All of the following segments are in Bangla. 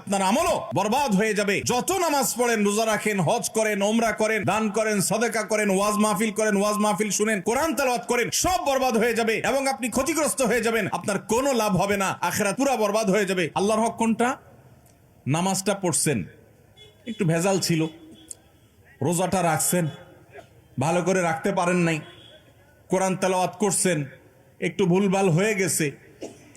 আপনার আমলও বরবাদ হয়ে যাবে। যত নামাজ পড়েন, রোজা রাখেন, হজ করেন, ওমরা করেন, দান করেন, সাদাকা করেন, ওয়াজ মাহফিল করেন, ওয়াজ মাহফিল শুনেন, কোরআন তেলাওয়াত করেন, সব বরবাদ হয়ে যাবে এবং আপনি ক্ষতিগ্রস্ত হয়ে যাবেন। আপনার কোনো লাভ হবে না, আখিরাত পুরো বরবাদ হয়ে যাবে। আল্লাহর হক কোনটা? নামাজটা পড়ছেন, একটু ভেজাল ছিল, রোজাটা রাখছেন, ভালো করে রাখতে পারেন নাই, কোরআন তেলাওয়াত করছেন, একটু ভুলভাল হয়ে গেছে,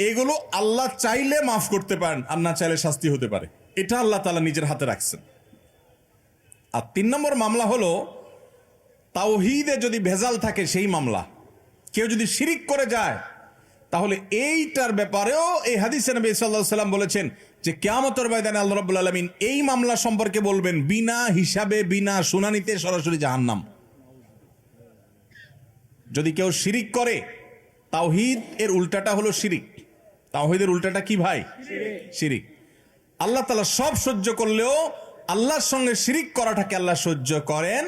এগুলো আল্লাহ চাইলে মাফ করতে পারেন, আর না চাইলে শাস্তি হতে পারে। এটা আল্লাহ তাআলা নিজের হাতে রাখছেন। আর 3 নম্বর মামলা হলো তাওহীদে যদি ভেজাল থাকে, সেই মামলা। কেউ যদি শিরিক করে যায়, তাহলে এইটার ব্যাপারেও এই হাদিসে নবী সাল্লাল্লাহু আলাইহি ওয়াসাল্লাম বলেছেন যে কিয়ামতের ময়দানে আল্লাহ রাব্বুল আলামিন এই মামলা সম্পর্কে বলবেন, বিনা হিসাবে, বিনা শুনানিতে সরাসরি জাহান্নাম। যদি কেউ শিরিক করে, তাওহীদ এর উল্টাটা হলো শিরিক। তাওহীদের উল্টাটা কি ভাই? শিরিক। আল্লাহ তাআলা সব সহ্য করলেও আল্লাহর সঙ্গে শিরিক করাটাকে আল্লাহ সহ্য করেন।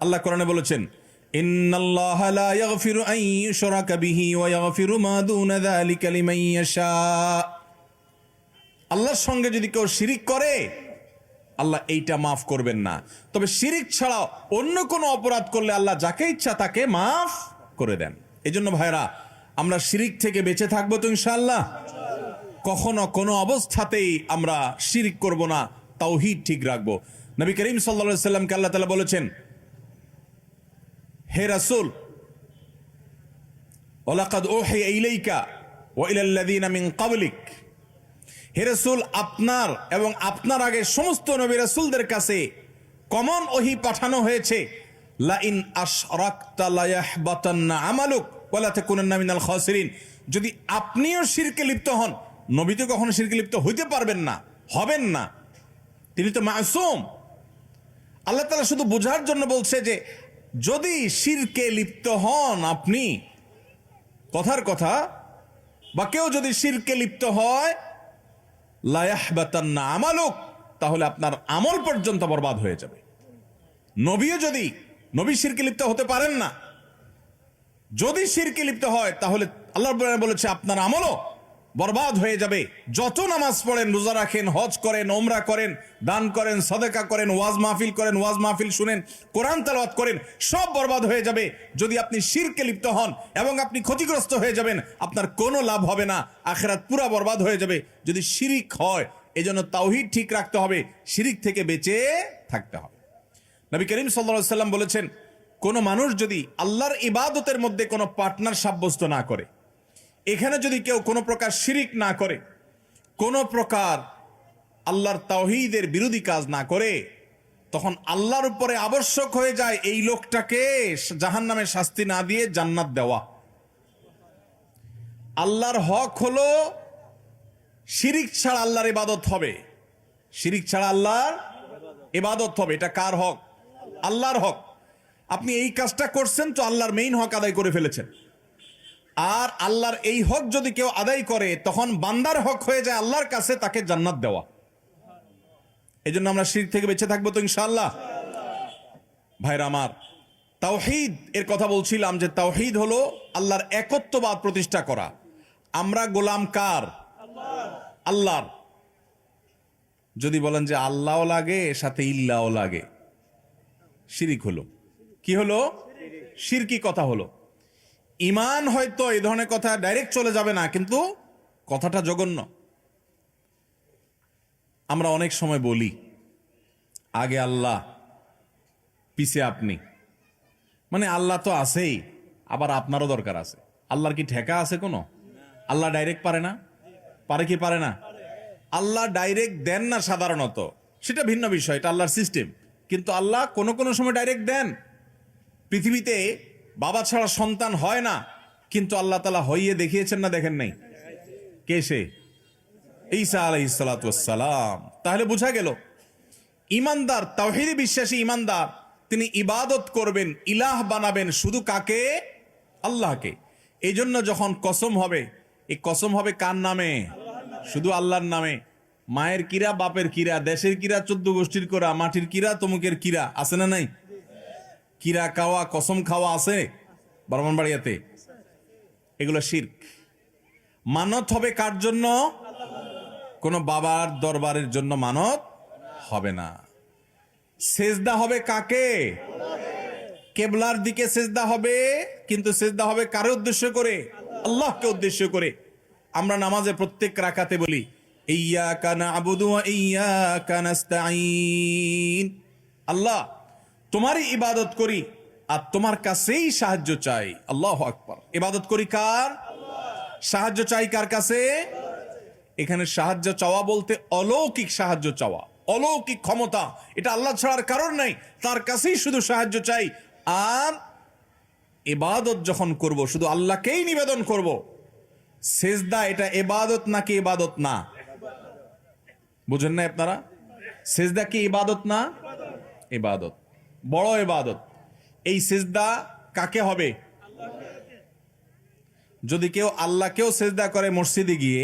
আল্লাহ কোরআনে বলেছেন, ইন্নাল্লাহা লা ইয়াগফিরু আন ইউশরাকা বিহি ওয়া ইয়াগফিরু মা দুনা যালিকা লিমান ইয়াশা। আল্লাহর সঙ্গে যদি কেউ শিরিক করে, আল্লাহ এইটা মাফ করবেন না। তবে শিরিক ছাড়াও অন্য কোনো অপরাধ করলে আল্লাহ যাকে ইচ্ছা তাকে মাফ করে দেন। এজন্য ভাইরা, আমরা শিরিক থেকে বেঁচে থাকবো তো ইনশাআল্লাহ। কখনো কোনো অবস্থাতেই আমরা শিরিক করব না, তাওহীদ ঠিক রাখবো। নবী করিম সাল্লাল্লাহু আলাইহি সাল্লামকে আল্লাহ তাআলা বলেছেন, হে রাসূল, ওয়ালাকাদ উহিয়া ইলাইকা ওয়া ইলাল লাযিনা মিন ক্বাবলিক, হে রাসূল, আপনার এবং আপনার আগে সমস্ত নবী রাসূলদের কাছে কমন ওহী পাঠানো হয়েছে, লা ইন আশরাকতা লা ইয়াহবাতান্না আমালুক ওয়া লা তাকুনান্না মিনাল খাসিরিন। যদি আপনিও শিরকে লিপ্ত হন, নবী তো কখনো শিরকে লিপ্ত হইতে পারবেন না, হবেন না, তিনি তো মাসুম। আল্লাহ তাআলা শুধু বোঝার জন্য বলছে যে যদি শিরকে লিপ্ত হন আপনি, কথার কথা, বা কেউ যদি শিরকে লিপ্ত হয়, লা ইয়াহবাতান্না আমালুক, তাহলে আপনার আমল পর্যন্ত বরবাদ হয়ে যাবে। নবীও যদি, নবী শিরকে লিপ্ত হতে পারেন না, যদি শিরকে লিপ্ত হয় তাহলে আল্লাহ রাব্বুল আলামিন বলেছে আপনার আমলও বরবাদ হয়ে যাবে। যত নামাজ পড়েন, রোজা রাখেন, হজ করেন, ওমরা করেন, দান করেন, সাদাকা করেন, ওয়াজ মাহফিল করেন, ওয়াজ মাহফিল শুনেন, কোরআন তেলাওয়াত করেন, সব বরবাদ হয়ে যাবে যদি আপনি শিরকে লিপ্ত হন, এবং আপনি ক্ষতিগ্রস্ত হয়ে যাবেন। আপনার কোনো লাভ হবে না, আখিরাত পুরা বরবাদ হয়ে যাবে যদি শিরিক হয়। এজন্য তাওহীদ ঠিক রাখতে হবে, শিরিক থেকে বেঁচে থাকতে হবে। নবী করিম সাল্লাল্লাহু আলাইহি সাল্লাম বলেছেন, কোন মানুষ যদি আল্লাহর ইবাদতের মধ্যে কোনো পার্টনার সাব্যস্ত না করে, এখানে যদি কেউ কোনো প্রকার শিরিক না করে, কোনো প্রকার আল্লাহর তাওহীদের বিরোধী কাজ না করে, তখন আল্লাহর উপরে আবশ্যক হয়ে যায় এই লোকটাকে জাহান্নামের শাস্তি না দিয়ে জান্নাত দেওয়া। আল্লাহর হক হলো শিরিক ছাড়া আল্লাহর ইবাদত হবে, শিরিক ছাড়া আল্লাহর ইবাদত হবে। এটা কার হক? আল্লাহর হক। আপনি এই কাজটা করছেন তো আল্লাহর মেইন হক আদায় করে ফেলেছেন। আর আল্লাহর এই হক যদি কেউ আদায় করে, তখন বান্দার হক হয়ে যায় আল্লাহর কাছে তাকে জান্নাত দেওয়া। এই জন্য আমরা শিরক থেকে বেঁচে থাকবো তো ইনশাআল্লাহ। ভাইরা আমার, তাওহীদ এর কথা বলছিলাম যে তাওহীদ হলো আল্লাহর একত্ববাদ প্রতিষ্ঠা করা। আমরা গোলাম কার? আল্লাহর। যদি বলেন যে আল্লাহও লাগে সাথে ইল্লাহও লাগে, শিরিক হলো। কি হলো? শিরকি কথা হলো। ঈমান হয়তো এই ধরনের কথা ডাইরেক্ট চলে যাবে না, কিন্তু কথাটা জঘন্য। আমরা অনেক সময় বলি আগে আল্লাহ পিছে আপনি, মানে আল্লাহ তো আছেই, আবার আপনারও দরকার আছে। আল্লাহর কি ঠেকা আছে কোনো? আল্লাহ ডাইরেক্ট পারে না? পারে কি পারে না? আল্লাহ ডাইরেক্ট দেন না সাধারণত, সেটা ভিন্ন বিষয়, এটা আল্লাহর সিস্টেম। কিন্তু আল্লাহ কোনো কোনো সময় ডাইরেক্ট দেন। পৃথিবীতে বাবা ছাড়া সন্তান হয় না, কিন্তু আল্লাহ তাআলা হইয়ে দেখিয়েছেন না, দেখেন নাই? কে সে? ঈসা আলাইহিস সালাতু ওয়াস সালাম। তাহলে বোঝা গেল ঈমানদার, তাওহীদে বিশ্বাসী ঈমানদার, তিনি ইবাদত করবেন, ইলাহ বানাবেন শুধু কাকে? আল্লাহকে। এই জন্য যখন কসম হবে, এই কসম হবে কার নামে? শুধু আল্লাহর নামে। মায়ের কিরা, বাপের কিরা, দেশের কিরা, 14 গোষ্ঠীর কিরা, মাটির কিরা, তমুকের কিরা, আছে না নাই? কিরা খাওয়া, কসম খাওয়া আছে ব্রাহ্মণবাড়িয়াতে। এগুলো শিরক। মানত হবে কার জন্য? কোনো বাবার দরবারের জন্য মানত হবে না। সেজদা হবে কাকে? কেবলার দিকে সেজদা হবে, কিন্তু সেজদা হবে কার উদ্দেশ্য করে? আল্লাহকে উদ্দেশ্য করে। আমরা নামাজে প্রত্যেক রাকাতে বলি ইয়্যাকা না'বুদু ওয়া ইয়্যাকা নাস্তাঈন, আল্লাহ তোমারই ইবাদত করি আর তোমার কাছেই সাহায্য চাই। আল্লাহু আকবার। ইবাদত করি কার? সাহায্য চাই কার কাছে? এখানে সাহায্য চাওয়া বলতে অলৌকিক সাহায্য চাওয়া, অলৌকিক ক্ষমতা, এটা আল্লাহ ছাড়ার কারণ নাই, তার কাছেই শুধু সাহায্য চাই। আর ইবাদত যখন করব শুধু আল্লাহকেই নিবেদন করব। সেজদা এটা ইবাদত নাকি ইবাদত না? বুঝেন না আপনারা? সেজদা কি ইবাদত না? ইবাদত, বড় ইবাদত। এই সেজদা কাকে হবে? যদি কেউ আল্লাহকেও সেজদা করে মসজিদে গিয়ে,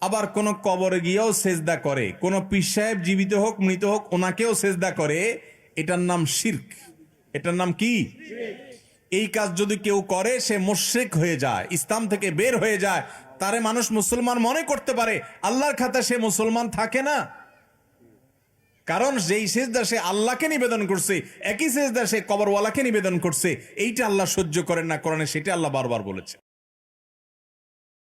আবার কোন কবরে গিয়েও সেজদা করে, কোন পীর সাহেব জীবিত হোক মৃত হোক ওনাকেও সেজদা করে, এটার নাম শিরক। এটার নাম কি? এই কাজ যদি কেউ করে সে মুশরিক হয়ে যায়, ইসলাম থেকে বের হয়ে যায়। তারে মানুষ মুসলমান মনে করতে পারে, আল্লাহর খাতায় সে মুসলমান থাকে না। কারণ যেই সেজদা সে আল্লাহকে নিবেদন করছে, একই সেজদা সে কবরওয়ালাকে নিবেদন করছে। এইটা আল্লাহ সহ্য করেন না কোরআনে, সেটা আল্লাহ বারবার বলেছে।